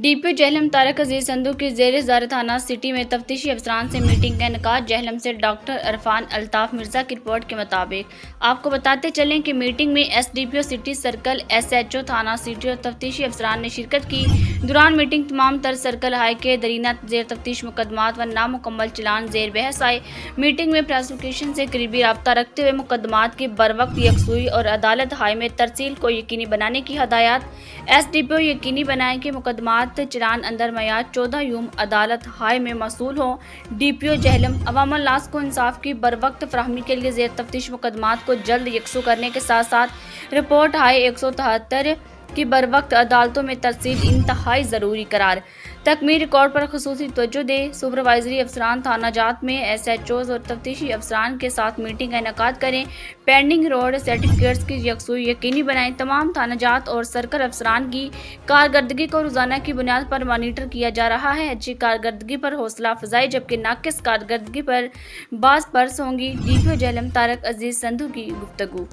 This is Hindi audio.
डीपीओ जेहलम तारक अजीज संधू की ज़ेर-ए-ज़ार थाना सिटी में तफ्तीशी अफसरान से मीटिंग का इनेकाद। जेहलम से डॉक्टर अरफान अल्ताफ मिर्जा की रिपोर्ट के मुताबिक आपको बताते चलें कि मीटिंग में एसडीपीओ सिटी सर्कल, एसएचओ थाना सिटी और तफ्तीशी अफसरान ने शिरकत की। दौरान मीटिंग तमाम तर सर्कल हाई के दरीना जेर तफ्तीश मुकदमात व नामुकम्मल चलान जेर बहस आए। मीटिंग में प्रोसिक्यूशन से करीबी रब्ता रखते हुए मुकदमात की बरवक्त यकसुई और अदालत हाई में तरसील को यकीनी बनाने की हदायत। एसडीपीओ यकीनी बनाएं कि मुकदमात चलान अंदर मयाद 14 यूम अदालत हाई में मसूल हों। डीपीओ जेहलम अवामल नास को इंसाफ की बरवक्त फराहमी के लिए जेर तफ्तीश मुकदमात को जल्द यकसू करने के साथ साथ रिपोर्ट हाई 173 की बरवक्त अदालतों में तरसील इंतहाई ज़रूरी करार। तकमील रिकॉर्ड पर खुसूसी तवज्जो दे। सुपरवाइजरी अफसरान थाना जात में एसएचओज और तफ्तीशी अफसरान के साथ मीटिंग का इनेकाद करें। पेंडिंग रोड सर्टिफिकेट्स की यकसुई यकीनी बनाएं। तमाम थाना जात और सर्कल अफसरान की कारकर्दगी को रोजाना की बुनियाद पर मॉनिटर किया जा रहा है। अच्छी कारकर्दगी पर हौसला अफजाई जबकि नाकिस कारकर्दगी पर बाज पर्स होंगी। डीपीओ जेहलम तारक अजीज संधू की गुफ्तगू।